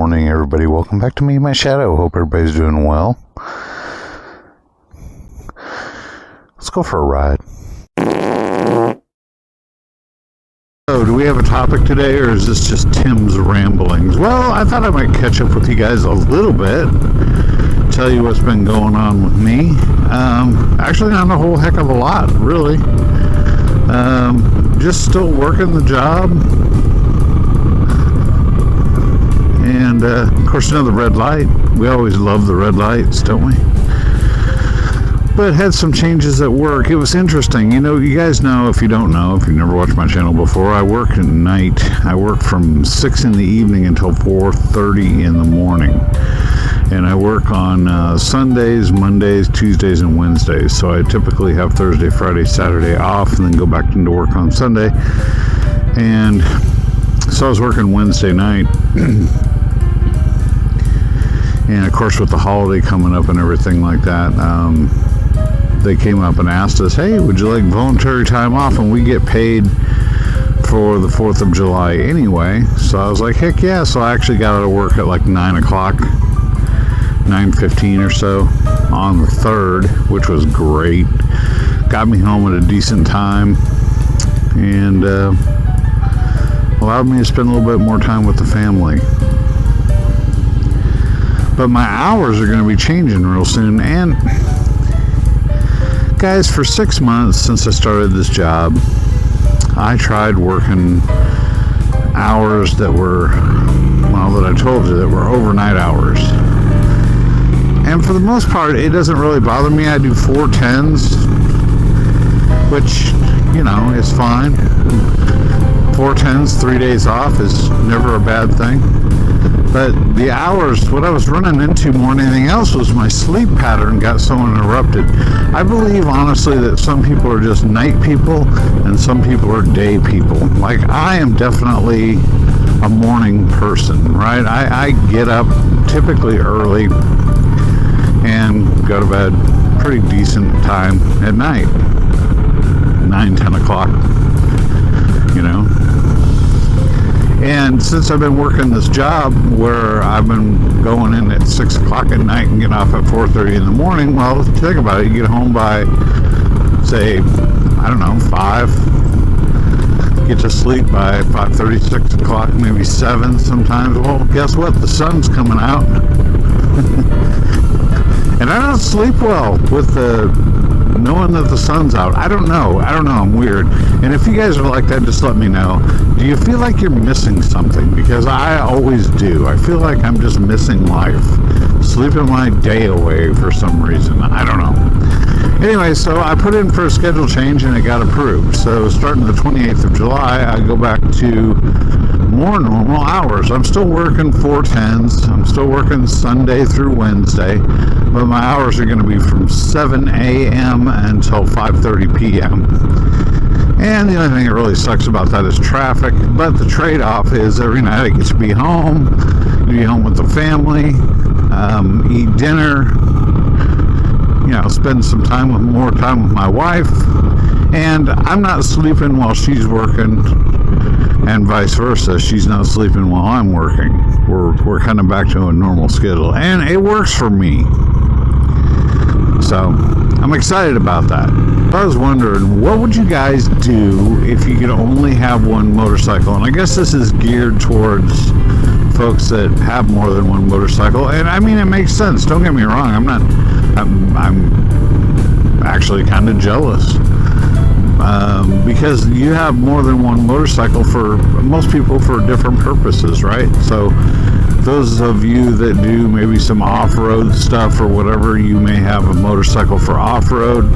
Morning, everybody. Welcome back to Me, My Shadow. Hope everybody's doing well. Let's go for a ride. So, do we have a topic today, or is this just Tim's ramblings? Well, I thought I might catch up with you guys a little bit, tell you what's been going on with me. Actually, not a whole heck of a lot, really. Just still working the job. And, of course, another red light. We always love the red lights, don't we? But had some changes at work. It was interesting. You know, you guys know, if you don't know, if you've never watched my channel before, I work at night. I work from 6 in the evening until 4:30 in the morning. And I work on Sundays, Mondays, Tuesdays, and Wednesdays. So I typically have Thursday, Friday, Saturday off, and then go back into work on Sunday. And so I was working Wednesday night. And of course, with the holiday coming up and everything like that, they came up and asked us, hey, would you like voluntary time off? And we get paid for the 4th of July anyway. So I was like, heck yeah. So I actually got out of work at like 9 o'clock, 9:15 or so on the 3rd, which was great. Got me home at a decent time and allowed me to spend a little bit more time with the family. But my hours are going to be changing real soon. And guys, for 6 months since I started this job, I tried working hours that were, well, that I told you, that were overnight hours. And for the most part, it doesn't really bother me. I do 4/10s, which, you know, is fine. 4/10s, 3 days off is never a bad thing. But the hours, what I was running into more than anything else was my sleep pattern got so interrupted. I believe, honestly, that some people are just night people and some people are day people. Like, I am definitely a morning person, right? I get up typically early and go to bed pretty decent time at night. 9, 10 o'clock, you know? And since I've been working this job where I've been going in at 6 o'clock at night and getting off at 4:30 in the morning, well, if you think about it, you get home by, say, I don't know, 5, get to sleep by 5:30, 6 o'clock, maybe 7 sometimes. Well, guess what? The sun's coming out. And I don't sleep well with knowing that the sun's out. I don't know. I'm weird. And if you guys are like that, just let me know. Do you feel like you're missing something? Because I always do. I feel like I'm just missing life. Sleeping my day away for some reason. I don't know. Anyway, so I put in for a schedule change and it got approved. So starting the 28th of July, I go back to more normal hours. I'm still working 4/10s. I'm still working Sunday through Wednesday. But my hours are going to be from 7 a.m. until 5:30 p.m. And the only thing that really sucks about that is traffic. But the trade-off is every night I get to be home with the family, eat dinner, you know, spend some more time with my wife. And I'm not sleeping while she's working, and vice versa. She's not sleeping while I'm working. We're kind of back to a normal schedule, and it works for me. So I'm excited about that. I was wondering, what would you guys do if you could only have one motorcycle? And I guess this is geared towards folks that have more than one motorcycle. And I mean, it makes sense. Don't get me wrong. I'm actually kind of jealous. Because you have more than one motorcycle for most people for different purposes, right? So those of you that do maybe some off-road stuff or whatever, you may have a motorcycle for off-road,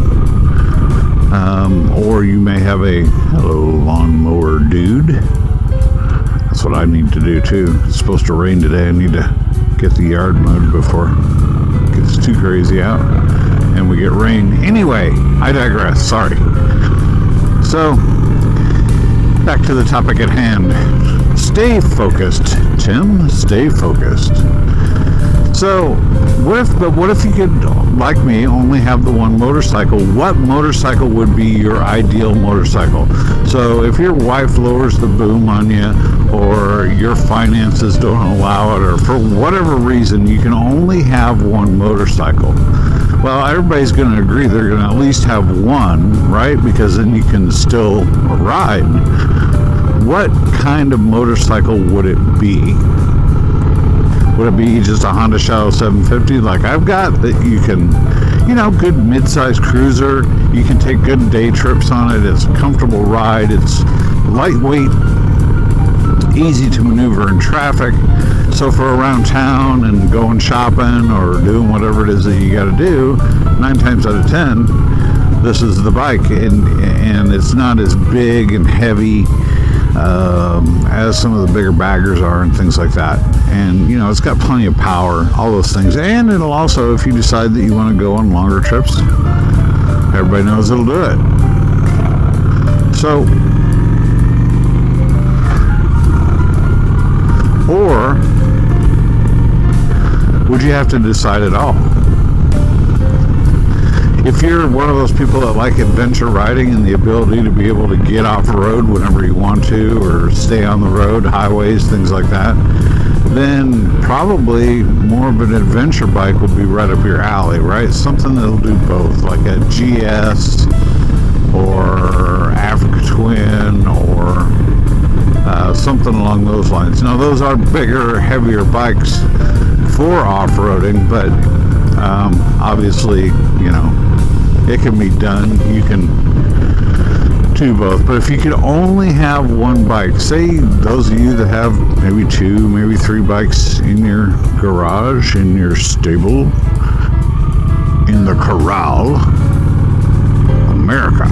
or you may have a lawnmower dude. That's what I need to do too. It's supposed to rain today. I need to get the yard mowed before it gets too crazy out and we get rain. Anyway, I digress. Sorry. So, back to the topic at hand. Stay focused, Tim. Stay focused. So, what if you could, like me, only have the one motorcycle? What motorcycle would be your ideal motorcycle? So, if your wife lowers the boom on you, or your finances don't allow it, or for whatever reason, you can only have one motorcycle. Well, everybody's going to agree they're going to at least have one, right? Because then you can still ride. What kind of motorcycle would it be? Would it be just a Honda Shadow 750 like I've got, that you can, good mid-size cruiser, you can take good day trips on it, it's a comfortable ride, it's lightweight, easy to maneuver in traffic, so for around town and going shopping or doing whatever it is that you got to do, 9 times out of 10, this is the bike, and it's not as big and heavy as some of the bigger baggers are and things like that. And it's got plenty of power, all those things. And it'll also, if you decide that you want to go on longer trips, everybody knows it'll do it. So, or would you have to decide at all? If you're one of those people that like adventure riding and the ability to be able to get off road whenever you want to, or stay on the road, highways, things like that, then probably more of an adventure bike would be right up your alley, right? Something that'll do both, like a GS or Africa Twin or something along those lines. Now, those are bigger, heavier bikes for off-roading, but obviously, it can be done. You can do both. But if you could only have one bike, say those of you that have maybe 2, maybe 3 bikes in your garage, in your stable, in the corral, America,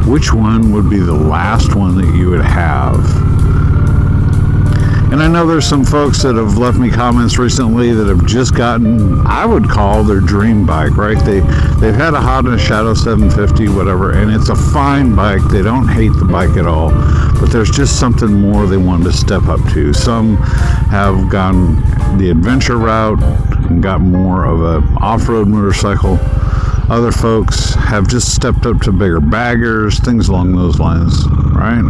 which one would be the last one that you would have? And I know there's some folks that have left me comments recently that have just gotten, I would call their dream bike, right? They've had a Honda Shadow 750, whatever, and it's a fine bike. They don't hate the bike at all, but there's just something more they wanted to step up to. Some have gone the adventure route and got more of a off-road motorcycle. Other folks have just stepped up to bigger baggers, things along those lines, right?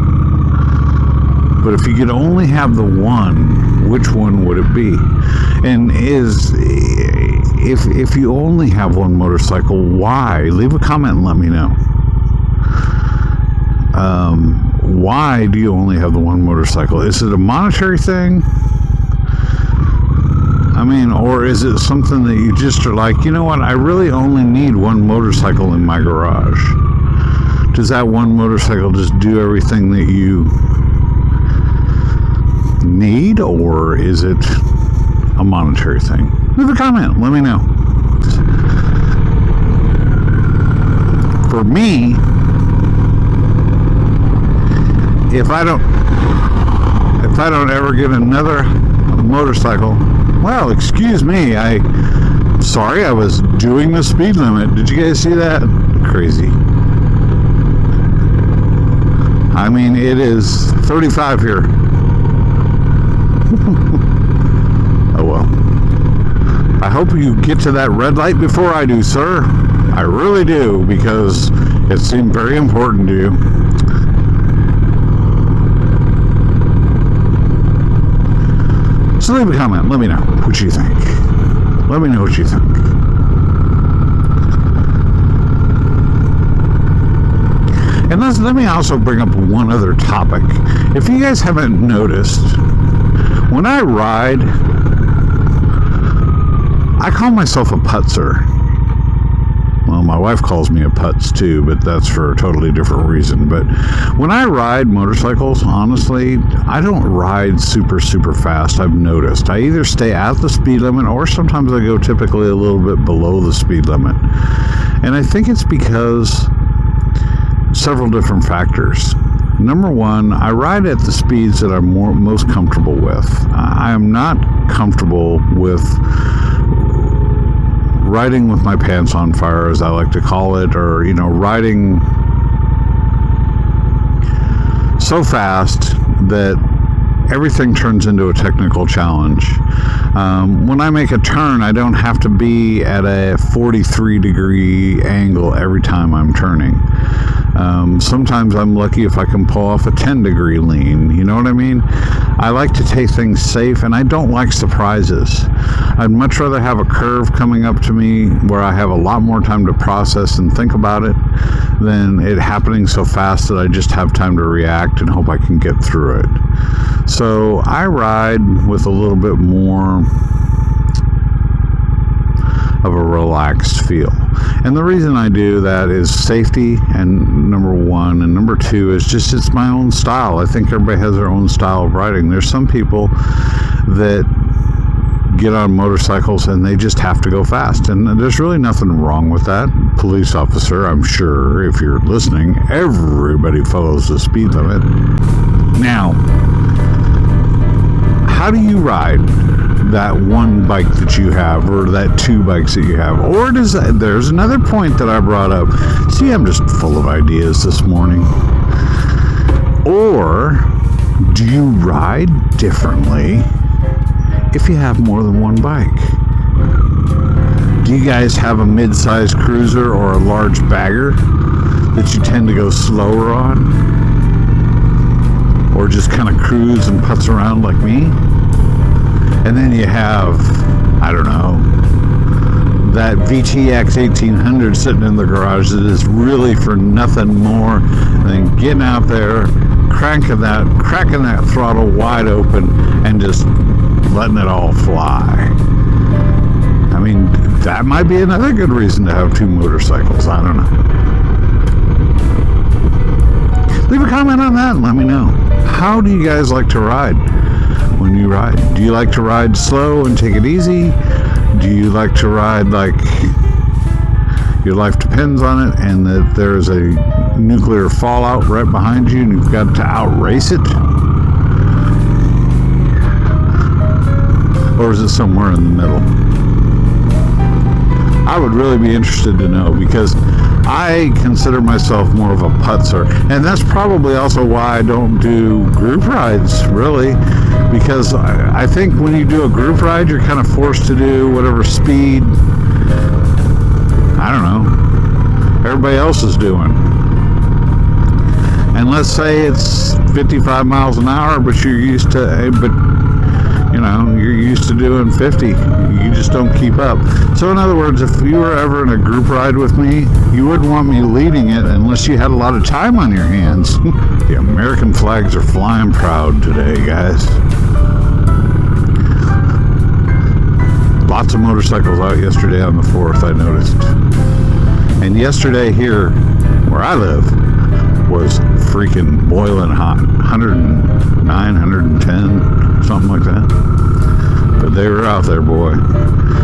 But if you could only have the one, which one would it be? And if you only have one motorcycle, why? Leave a comment and let me know. Why do you only have the one motorcycle? Is it a monetary thing? I mean, or is it something that you just are like, I really only need one motorcycle in my garage? Does that one motorcycle just do everything that you need, or is it a monetary thing? Leave a comment, let me know. For me, if I don't ever get another motorcycle, well, excuse me, I was doing the speed limit. Did you guys see that? Crazy. I mean, it is 35 here. Oh well. I hope you get to that red light before I do, sir. I really do, because it seemed very important to you. So leave a comment. Let me know what you think. Let me know what you think. And let me also bring up one other topic. If you guys haven't noticed, when I ride, I call myself a putzer. Well, my wife calls me a putz too, but that's for a totally different reason. But when I ride motorcycles, honestly, I don't ride super, super fast, I've noticed. I either stay at the speed limit, or sometimes I go typically a little bit below the speed limit. And I think it's because several different factors. Number one, I ride at the speeds that I'm most comfortable with. I am not comfortable with riding with my pants on fire, as I like to call it, or, riding so fast that everything turns into a technical challenge. When I make a turn, I don't have to be at a 43-degree angle every time I'm turning. Sometimes I'm lucky if I can pull off a 10-degree lean. You know what I mean? I like to take things safe, and I don't like surprises. I'd much rather have a curve coming up to me where I have a lot more time to process and think about it than it happening so fast that I just have time to react and hope I can get through it. So I ride with a little bit more of a relaxed feel. And the reason I do that is safety, and number one, and number two is just it's my own style. I think everybody has their own style of riding. There's some people that get on motorcycles and they just have to go fast, and there's really nothing wrong with that. Police officer, I'm sure if you're listening, everybody follows the speed limit. Now, how do you ride that one bike that you have, or that two bikes that you have? Or there's another point that I brought up. See, I'm just full of ideas this morning. Or do you ride differently if you have more than one bike? Do you guys have a mid-sized cruiser or a large bagger that you tend to go slower on? Or just kind of cruise and putz around like me? And then you have, I don't know, that VTX 1800 sitting in the garage that is really for nothing more than getting out there, cracking that throttle wide open and just letting it all fly. I mean, that might be another good reason to have two motorcycles. I don't know. Leave a comment on that and let me know. How do you guys like to ride when you ride? Do you like to ride slow and take it easy? Do you like to ride like your life depends on it and that there's a nuclear fallout right behind you and you've got to outrace it? Or is it somewhere in the middle? I would really be interested to know, because I consider myself more of a putzer, and that's probably also why I don't do group rides, really, because I think when you do a group ride, you're kind of forced to do whatever speed, I don't know, everybody else is doing. And let's say it's 55 miles an hour, but you're used to doing 50. You just don't keep up. So in other words, if you were ever in a group ride with me, you wouldn't want me leading it unless you had a lot of time on your hands. The American flags are flying proud today, guys. Lots of motorcycles out yesterday on the 4th, I noticed. And yesterday here, where I live, was freaking boiling hot. 109, 110, something like that. But they were out there, boy.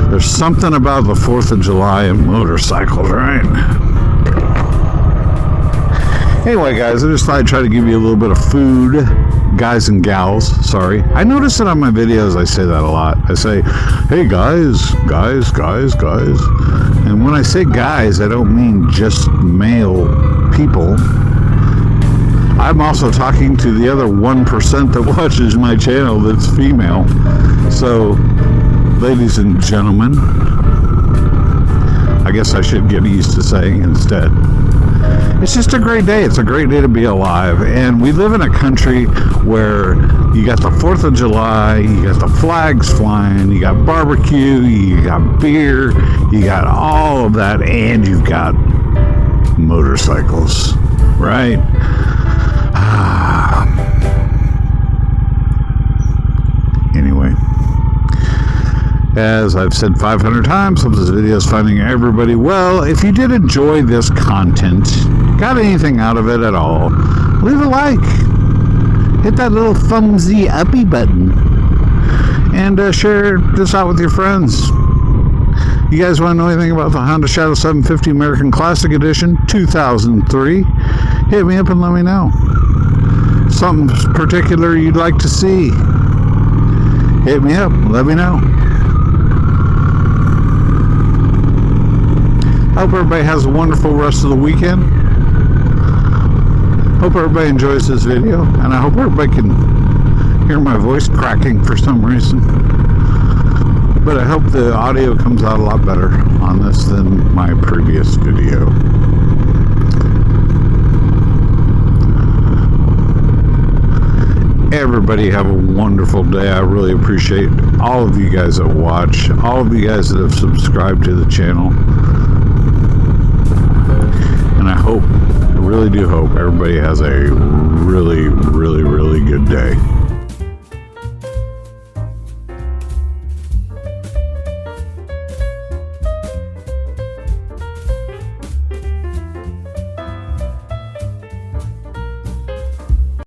There's something about the 4th of July and motorcycles, right? Anyway, guys, I just thought I'd try to give you a little bit of food. Guys and gals, sorry. I notice that on my videos I say that a lot. I say, hey guys. And when I say guys, I don't mean just male people. I'm also talking to the other 1% that watches my channel that's female. So, ladies and gentlemen, I guess I should get used to saying instead. It's just a great day. It's a great day to be alive. And we live in a country where you got the 4th of July, you got the flags flying, you got barbecue, you got beer, you got all of that, and you've got motorcycles, right? Anyway, as I've said 500 times, hope this video is finding everybody well. If you did enjoy this content, got anything out of it at all, leave a like, hit that little thumbsy uppy button, and share this out with your friends. You guys want to know anything about the Honda Shadow 750 American Classic Edition 2003? Hit me up and let me know. Something particular you'd like to see, hit me up, let me know. I hope everybody has a wonderful rest of the weekend. Hope everybody enjoys this video, and I hope everybody can hear my voice cracking for some reason. But I hope the audio comes out a lot better on this than my previous video. Everybody have a wonderful day. I really appreciate all of you guys that watch, all of you guys that have subscribed to the channel. And I really do hope everybody has a really, really, really good day.